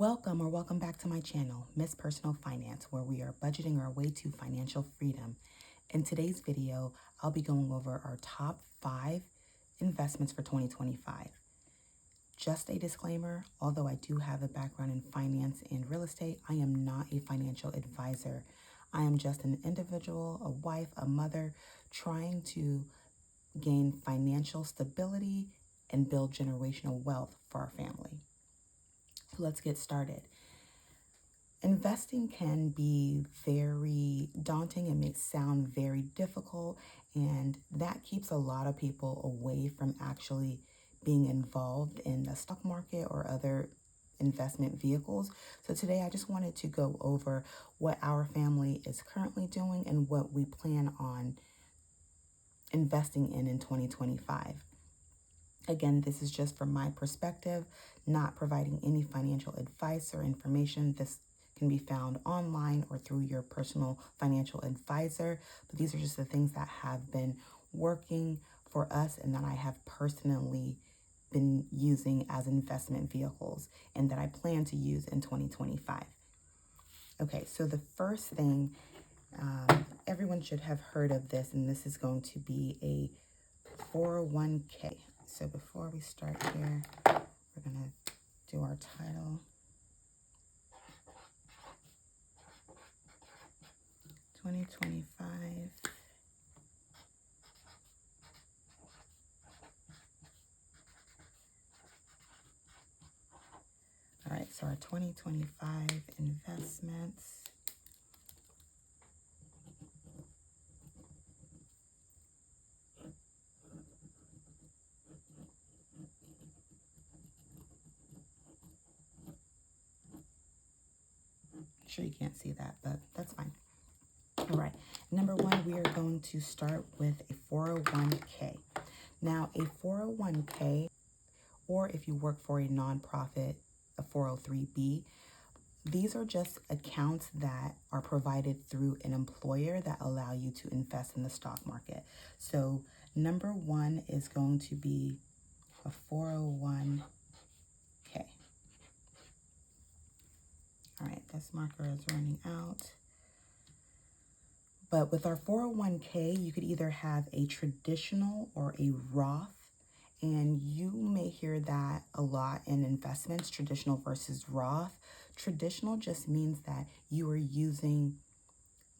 Welcome back to my channel, Miss Personal Finance, where we are budgeting our way to financial freedom. In today's video, I'll be going over our top 5 investments for 2025. Just a disclaimer, although I do have a background in finance and real estate, I am not a financial advisor. I am just an individual, a wife, a mother, trying to gain financial stability and build generational wealth for our family. So let's get started. Investing can be very daunting and may sound very difficult, and that keeps a lot of people away from actually being involved in the stock market or other investment vehicles. So today I just wanted to go over what our family is currently doing and what we plan on investing in 2025. Again, this is just from my perspective, not providing any financial advice or information. This can be found online or through your personal financial advisor. But these are just the things that have been working for us and that I have personally been using as investment vehicles and that I plan to use in 2025. Okay, so the first thing, everyone should have heard of this, and this is going to be a 401k. So before we start here, we're going to do our title. 2025. All right, so our 2025 investments. I'm sure you can't see that, but that's fine. All right, number one, we are going to start with a 401k. Now, a 401k, or if you work for a nonprofit, a 403b, these are just accounts that are provided through an employer that allow you to invest in the stock market. So number one is going to be a 401k. All right, this marker is running out. But with our 401k, you could either have a traditional or a Roth. And you may hear that a lot in investments, traditional versus Roth. Traditional just means that you are using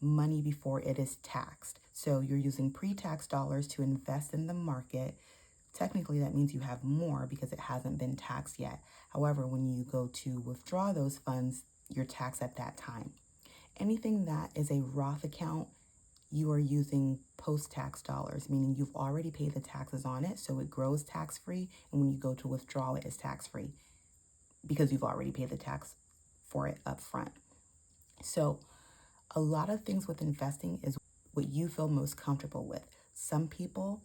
money before it is taxed. So you're using pre-tax dollars to invest in the market. Technically, that means you have more because it hasn't been taxed yet. However, when you go to withdraw those funds, you're taxed at that time. Anything that is a Roth account, you are using post-tax dollars, meaning you've already paid the taxes on it, so it grows tax-free, and when you go to withdraw it, it's tax-free because you've already paid the tax for it up front. So a lot of things with investing is what you feel most comfortable with. Some people,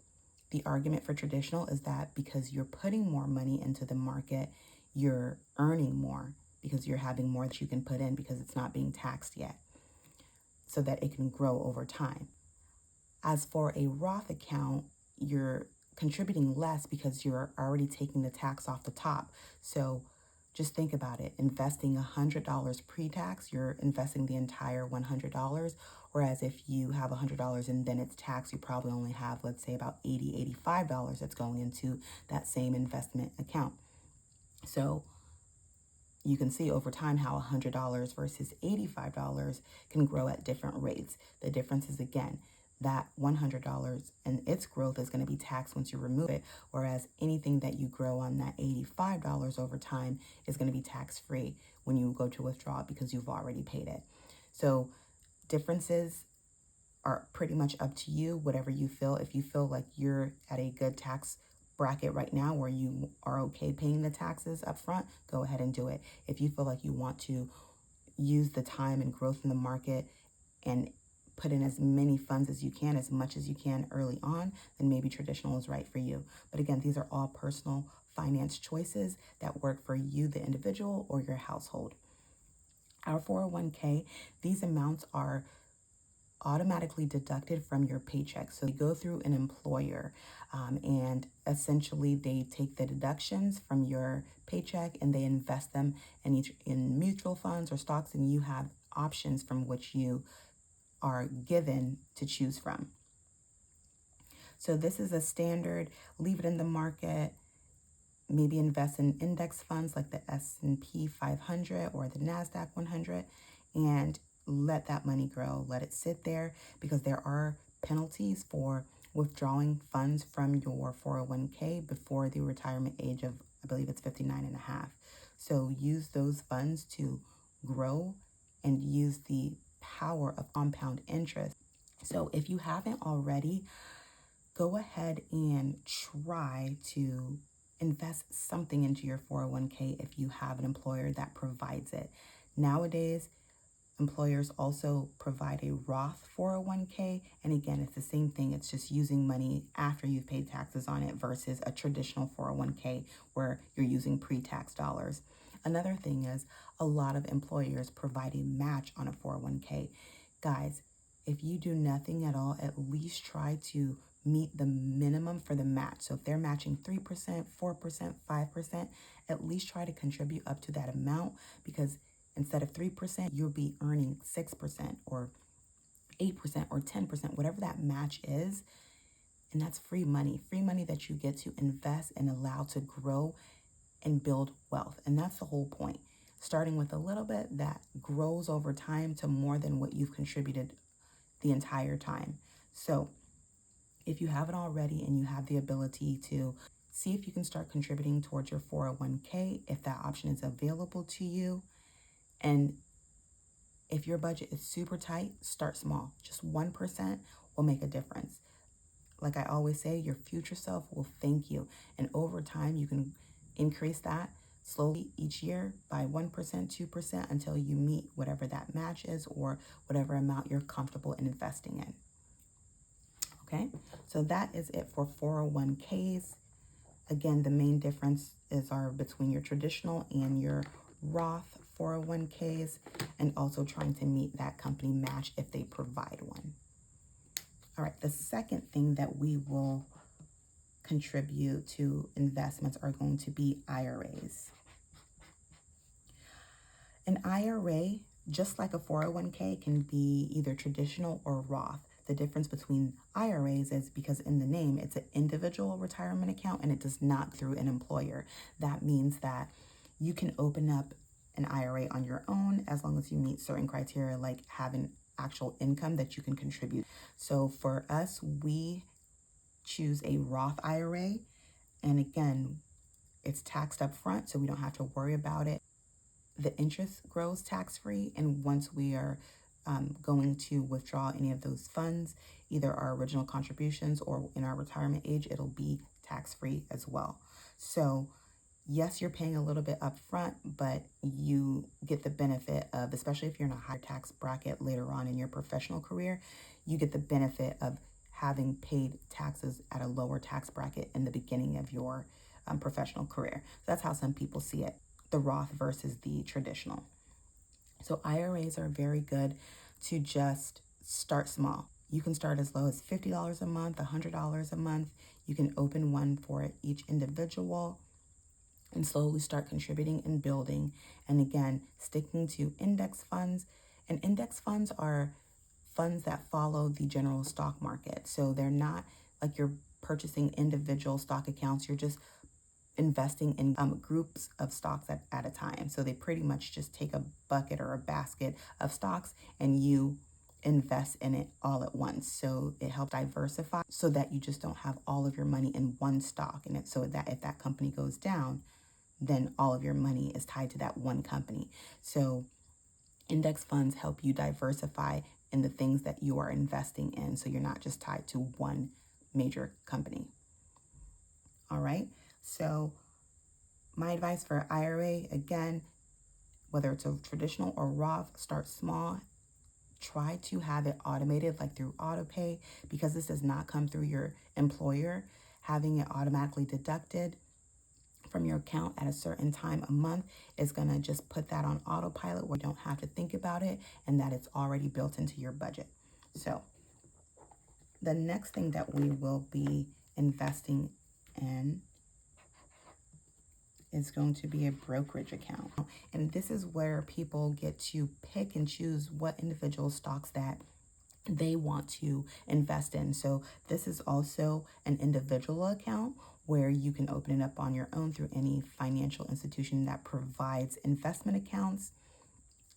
the argument for traditional is that because you're putting more money into the market, you're earning more because you're having more that you can put in because it's not being taxed yet, so that it can grow over time. As for a Roth account, you're contributing less because you're already taking the tax off the top. So just think about it. Investing $100 pre-tax, you're investing the entire $100. Whereas if you have $100 and then it's taxed, you probably only have, let's say, about $80, $85 that's going into that same investment account. So you can see over time how $100 versus $85 can grow at different rates. The difference is, again, that $100 and its growth is going to be taxed once you remove it, whereas anything that you grow on that $85 over time is going to be tax-free when you go to withdraw it because you've already paid it. So differences are pretty much up to you, whatever you feel. If you feel like you're at a good tax bracket right now where you are okay paying the taxes up front, go ahead and do it. If you feel like you want to use the time and growth in the market and put in as many funds as you can, as much as you can early on, then maybe traditional is right for you. But again, these are all personal finance choices that work for you, the individual, or your household. Our 401k, these amounts are automatically deducted from your paycheck. So you go through an employer, and essentially they take the deductions from your paycheck and they invest them in mutual funds or stocks, and you have options from which you are given to choose from. So this is a standard. Leave it in the market. Maybe invest in index funds like the S&P 500 or the NASDAQ 100, and let that money grow. Let it sit there, because there are penalties for withdrawing funds from your 401k before the retirement age of, I believe it's 59 and a half. So use those funds to grow and use the power of compound interest. So if you haven't already, go ahead and try to invest something into your 401k if you have an employer that provides it. Nowadays, employers also provide a Roth 401k. And again, it's the same thing. It's just using money after you've paid taxes on it versus a traditional 401k where you're using pre-tax dollars. Another thing is a lot of employers provide a match on a 401k. Guys, if you do nothing at all, at least try to meet the minimum for the match. So if they're matching 3%, 4%, 5%, at least try to contribute up to that amount, because instead of 3%, you'll be earning 6% or 8% or 10%, whatever that match is. And that's free money that you get to invest and allow to grow and build wealth. And that's the whole point. Starting with a little bit that grows over time to more than what you've contributed the entire time. So if you haven't already and you have the ability to, see if you can start contributing towards your 401k if that option is available to you. And if your budget is super tight, start small. Just 1% will make a difference. Like I always say, your future self will thank you. And over time, you can increase that slowly each year by 1%, 2% until you meet whatever that match is or whatever amount you're comfortable in investing in. Okay, so that is it for 401ks. Again, the main difference are between your traditional and your Roth 401ks, and also trying to meet that company match if they provide one. All right, the second thing that we will contribute to investments are going to be IRAs. An IRA, just like a 401k, can be either traditional or Roth. The difference between IRAs is because in the name, it's an individual retirement account and it does not through an employer. That means that you can open up an IRA on your own as long as you meet certain criteria, like having actual income that you can contribute. So for us, we choose a Roth IRA. And again, it's taxed up front, so we don't have to worry about it. The interest grows tax-free, and once we are going to withdraw any of those funds, either our original contributions or in our retirement age, it'll be tax-free as well. So yes, you're paying a little bit up front, but you get the benefit of, especially if you're in a high tax bracket later on in your professional career, you get the benefit of having paid taxes at a lower tax bracket in the beginning of your professional career. So that's how some people see it, the Roth versus the traditional. So IRAs are very good to just start small. You can start as low as $50 a month, $100 a month. You can open one for each individual and slowly start contributing and building. And again, sticking to index funds. And index funds are funds that follow the general stock market. So they're not like you're purchasing individual stock accounts. You're just investing in groups of stocks at a time. So they pretty much just take a bucket or a basket of stocks and you invest in it all at once. So it helps diversify so that you just don't have all of your money in one stock. And so that if that company goes down, then all of your money is tied to that one company. So index funds help you diversify in the things that you are investing in. So you're not just tied to one major company. All right. So my advice for IRA, again, whether it's a traditional or Roth, start small. Try to have it automated, like through AutoPay, because this does not come through your employer. Having it automatically deducted from your account at a certain time a month is going to just put that on autopilot where you don't have to think about it and that it's already built into your budget. So the next thing that we will be investing in is going to be a brokerage account. And this is where people get to pick and choose what individual stocks that they want to invest in. So this is also an individual account where you can open it up on your own through any financial institution that provides investment accounts.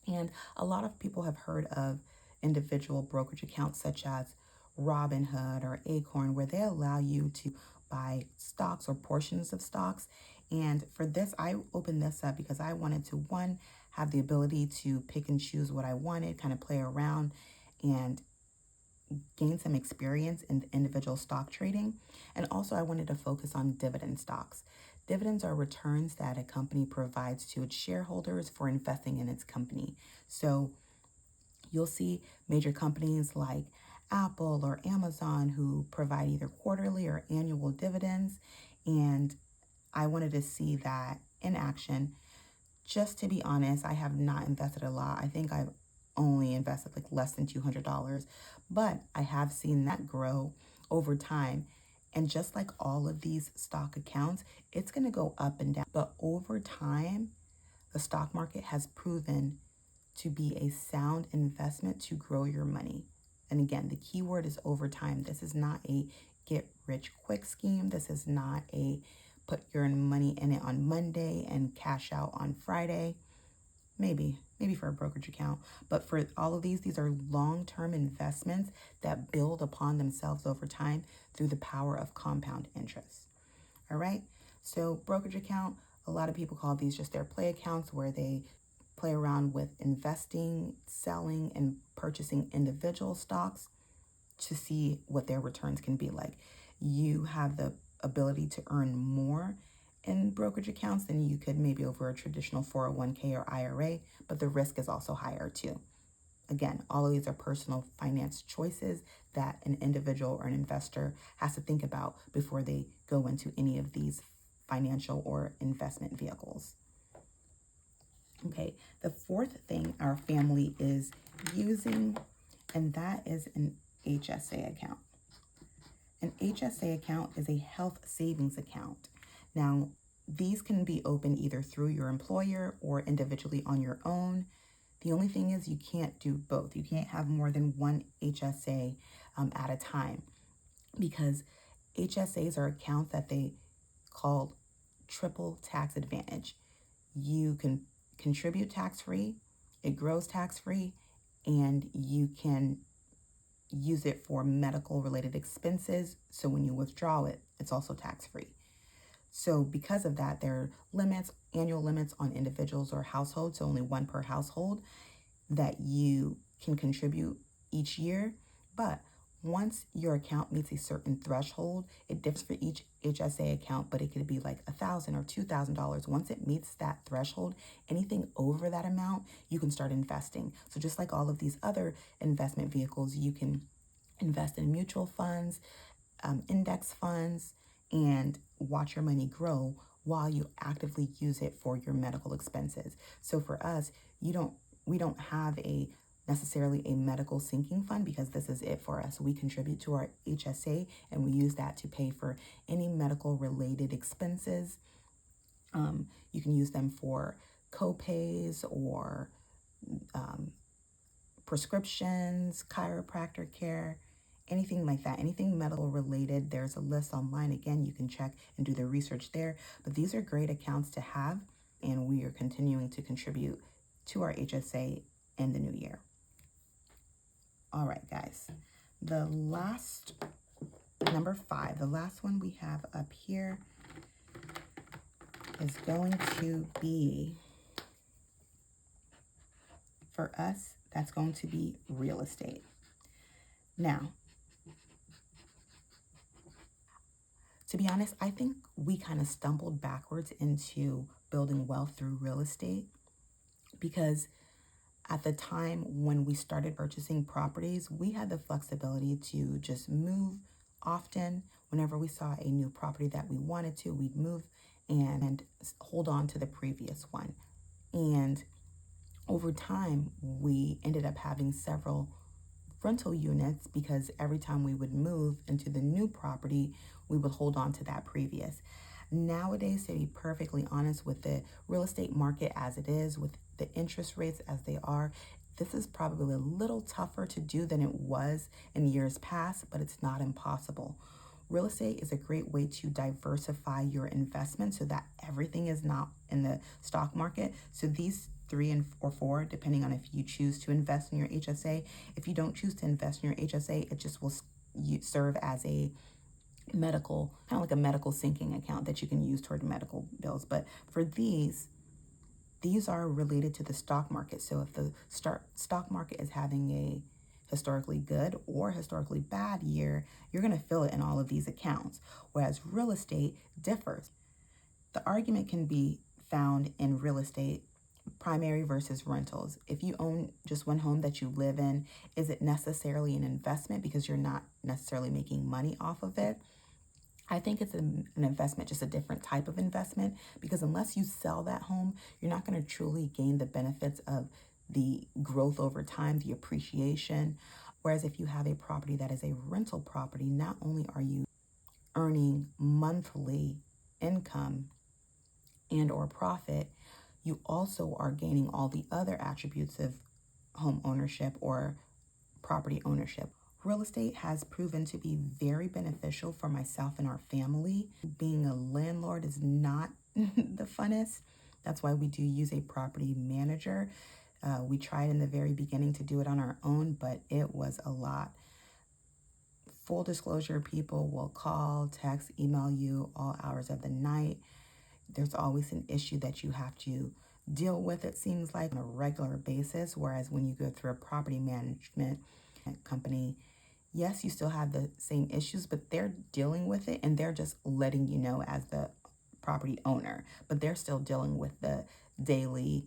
And a lot of people have heard of individual brokerage accounts such as Robinhood or Acorn, where they allow you to buy stocks or portions of stocks. And for this, I opened this up because I wanted to, one, have the ability to pick and choose what I wanted, kind of play around and gain some experience in individual stock trading. And also I wanted to focus on dividend stocks. Dividends are returns that a company provides to its shareholders for investing in its company. So you'll see major companies like Apple or Amazon who provide either quarterly or annual dividends. And I wanted to see that in action. Just to be honest, I have not invested a lot. I think I've only invested like less than $200, but I have seen that grow over time. And just like all of these stock accounts, it's going to go up and down. But over time, the stock market has proven to be a sound investment to grow your money. And again, the key word is over time. This is not a get rich quick scheme. This is not a put your money in it on Monday and cash out on Friday. Maybe for a brokerage account. But for all of these are long-term investments that build upon themselves over time through the power of compound interest. All right. So brokerage account, a lot of people call these just their play accounts where they play around with investing, selling, and purchasing individual stocks to see what their returns can be like. You have the ability to earn more in brokerage accounts than you could maybe over a traditional 401k or IRA, but the risk is also higher too. Again, all of these are personal finance choices that an individual or an investor has to think about before they go into any of these financial or investment vehicles. Okay, the fourth thing our family is using, and that is an HSA account. An HSA account is a health savings account. Now, these can be opened either through your employer or individually on your own. The only thing is you can't do both. You can't have more than one HSA at a time, because HSAs are accounts that they call triple tax advantage. You can contribute tax-free, it grows tax-free, and you can use it for medical related expenses. So when you withdraw it, it's also tax-free. So because of that, there are limits, annual limits on individuals or households, so only one per household that you can contribute each year. But once your account meets a certain threshold, it differs for each HSA account, but it could be like $1,000 or $2,000. Once it meets that threshold, anything over that amount, you can start investing. So just like all of these other investment vehicles, you can invest in mutual funds, index funds, and watch your money grow while you actively use it for your medical expenses. So for us, we don't have necessarily a medical sinking fund, because this is it for us. We contribute to our HSA and we use that to pay for any medical related expenses. You can use them for co-pays or prescriptions, chiropractor care, anything like that, anything medical related. There's a list online. Again, you can check and do the research there. But these are great accounts to have, and we are continuing to contribute to our HSA in the new year. All right, guys. The last, number 5, the last one we have up here is going to be, for us, that's going to be real estate. Now, to be honest, I think we kind of stumbled backwards into building wealth through real estate, because at the time when we started purchasing properties, we had the flexibility to just move often. Whenever we saw a new property that we wanted to, we'd move and hold on to the previous one. And over time, we ended up having several rental units because every time we would move into the new property, we would hold on to that previous. Nowadays, to be perfectly honest, with the real estate market as it is, with the interest rates as they are, this is probably a little tougher to do than it was in years past, but it's not impossible. Real estate is a great way to diversify your investment so that everything is not in the stock market. So these or four, depending on if you choose to invest in your HSA. If you don't choose to invest in your HSA, it just will serve as a medical, kind of like a medical sinking account that you can use toward medical bills. But for these are related to the stock market. So if the stock market is having a historically good or historically bad year, you're going to feel it in all of these accounts. Whereas real estate differs. The argument can be found in real estate, primary versus rentals. If you own just one home that you live in, is it necessarily an investment because you're not necessarily making money off of it? I think it's an investment, just a different type of investment, because unless you sell that home, you're not going to truly gain the benefits of the growth over time, the appreciation. Whereas if you have a property that is a rental property, not only are you earning monthly income and or profit, you also are gaining all the other attributes of home ownership or property ownership. Real estate has proven to be very beneficial for myself and our family. Being a landlord is not the funnest. That's why we do use a property manager. We tried in the very beginning to do it on our own, but it was a lot. Full disclosure, people will call, text, email you all hours of the night. There's always an issue that you have to deal with, it seems like, on a regular basis. Whereas when you go through a property management company, yes, you still have the same issues, but they're dealing with it and they're just letting you know as the property owner, but they're still dealing with the daily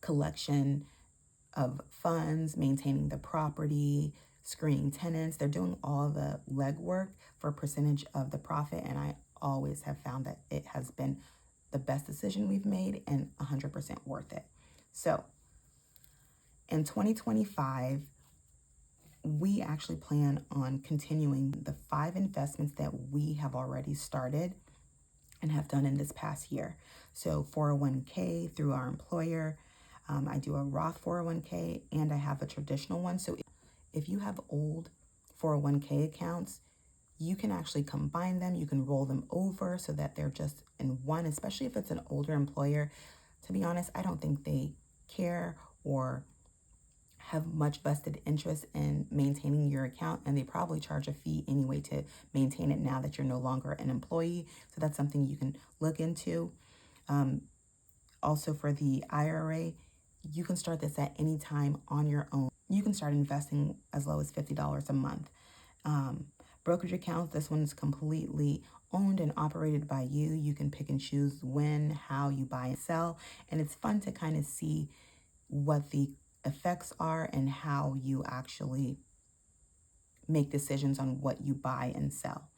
collection of funds, maintaining the property, screening tenants. They're doing all the legwork for a percentage of the profit. And I always have found that it has been the best decision we've made and 100% worth it. So in 2025, we actually plan on continuing the 5 investments that we have already started and have done in this past year. So 401k through our employer. I do a Roth 401k and I have a traditional one. So if you have old 401k accounts, you can actually combine them. You can roll them over so that they're just in one, especially if it's an older employer. To be honest, I don't think they care or have much vested interest in maintaining your account, and they probably charge a fee anyway to maintain it now that you're no longer an employee. So that's something you can look into. Also for the IRA, you can start this at any time on your own. You can start investing as low as $50 a month. Brokerage accounts, this one's completely owned and operated by you. You can pick and choose when, how you buy and sell. And it's fun to kind of see what the effects are and how you actually make decisions on what you buy and sell.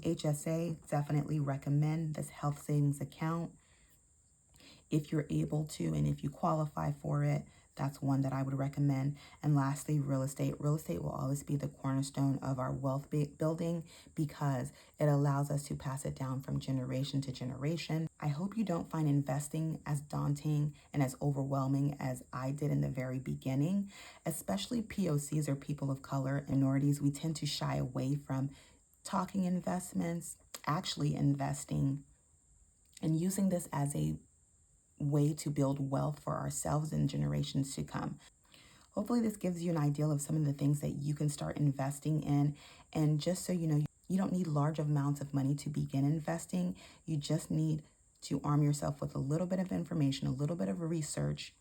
HSA, definitely recommend this health savings account. If you're able to and if you qualify for it, that's one that I would recommend. And lastly, real estate. Real estate will always be the cornerstone of our wealth building because it allows us to pass it down from generation to generation. I hope you don't find investing as daunting and as overwhelming as I did in the very beginning. Especially POCs or people of color, minorities, we tend to shy away from talking investments, actually investing, and using this as a way to build wealth for ourselves and generations to come. Hopefully this gives you an idea of some of the things that you can start investing in. And just so you know, you don't need large amounts of money to begin investing. You just need to arm yourself with a little bit of information, a little bit of research,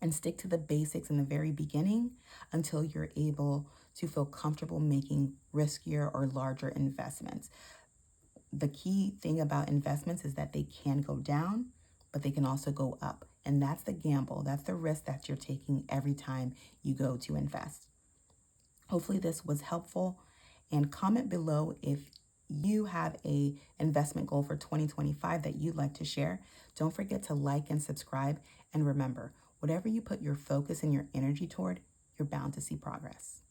and stick to the basics in the very beginning until you're able to feel comfortable making riskier or larger investments. The key thing about investments is that they can go down, but they can also go up. And that's the gamble. That's the risk that you're taking every time you go to invest. Hopefully this was helpful, and comment below if you have a investment goal for 2025 that you'd like to share. Don't forget to like and subscribe. And remember, whatever you put your focus and your energy toward, you're bound to see progress.